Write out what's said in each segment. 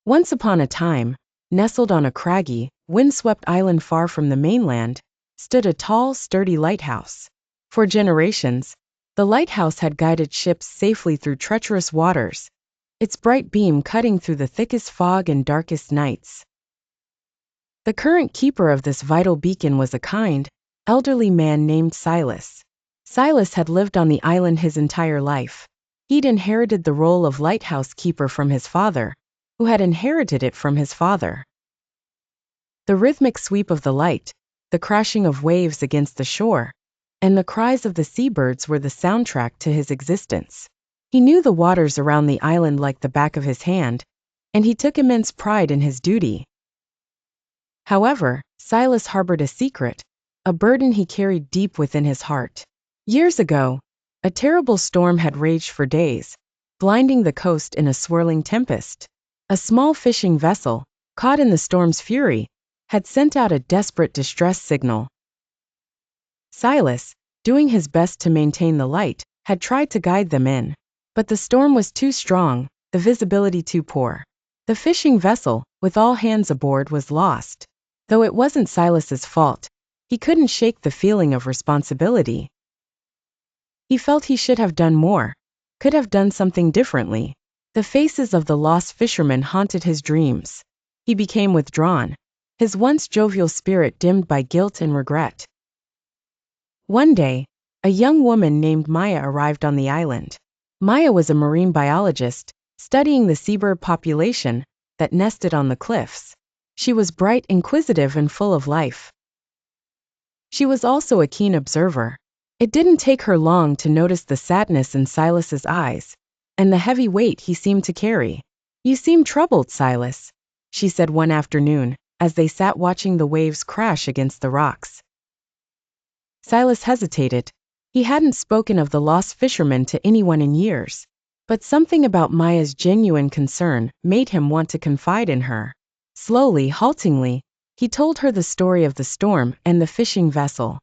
Once upon a time, nestled on a craggy, windswept island far from the mainland, stood a tall, sturdy lighthouse. For generations, the lighthouse had guided ships safely through treacherous waters, its bright beam cutting through the thickest fog and darkest nights. The current keeper of this vital beacon was a kind, elderly man named Silas. Silas had lived on the island his entire life. He'd inherited the role of lighthouse keeper from his father, who had inherited it from his father. The rhythmic sweep of the light, the crashing of waves against the shore, and the cries of the seabirds were the soundtrack to his existence. He knew the waters around the island like the back of his hand, and he took immense pride in his duty. However, Silas harbored a secret, a burden he carried deep within his heart. Years ago, a terrible storm had raged for days, blinding the coast in a swirling tempest. A small fishing vessel, caught in the storm's fury, had sent out a desperate distress signal. Silas, doing his best to maintain the light, had tried to guide them in. But the storm was too strong, the visibility too poor. The fishing vessel, with all hands aboard, was lost. Though it wasn't Silas's fault, he couldn't shake the feeling of responsibility. He felt he should have done more, could have done something differently. The faces of the lost fishermen haunted his dreams. He became withdrawn, his once jovial spirit dimmed by guilt and regret. One day, a young woman named Maya arrived on the island. Maya was a marine biologist, studying the seabird population that nested on the cliffs. She was bright, inquisitive, and full of life. She was also a keen observer. It didn't take her long to notice the sadness in Silas's eyes, and the heavy weight he seemed to carry. "You seem troubled, Silas," she said one afternoon, as they sat watching the waves crash against the rocks. Silas hesitated. He hadn't spoken of the lost fisherman to anyone in years, but something about Maya's genuine concern made him want to confide in her. Slowly, haltingly, he told her the story of the storm and the fishing vessel.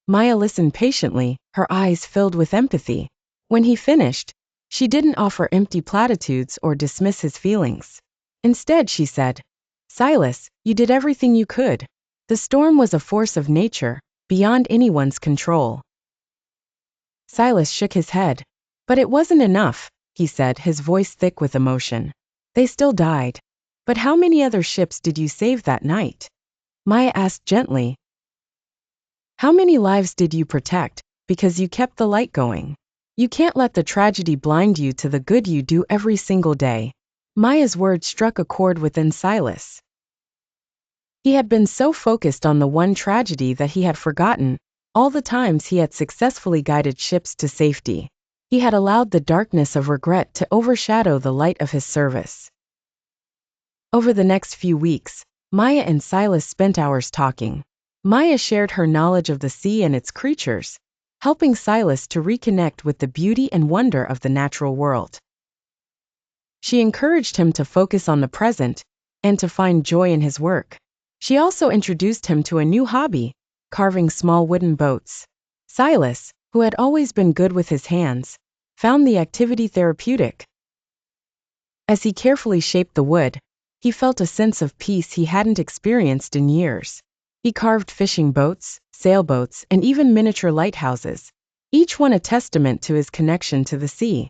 Maya listened patiently, her eyes filled with empathy. When he finished, she didn't offer empty platitudes or dismiss his feelings. Instead, she said, "Silas, you did everything you could. The storm was a force of nature, beyond anyone's control." Silas shook his head. "But it wasn't enough," he said, his voice thick with emotion. "They still died. But how many other ships did you save that night?" Maya asked gently. "How many lives did you protect, because you kept the light going? You can't let the tragedy blind you to the good you do every single day." Maya's words struck a chord within Silas. He had been so focused on the one tragedy that he had forgotten all the times he had successfully guided ships to safety. He had allowed the darkness of regret to overshadow the light of his service. Over the next few weeks, Maya and Silas spent hours talking. Maya shared her knowledge of the sea and its creatures, helping Silas to reconnect with the beauty and wonder of the natural world. She encouraged him to focus on the present and to find joy in his work. She also introduced him to a new hobby, carving small wooden boats. Silas, who had always been good with his hands, found the activity therapeutic. As he carefully shaped the wood, he felt a sense of peace he hadn't experienced in years. He carved fishing boats, sailboats, and even miniature lighthouses, each one a testament to his connection to the sea.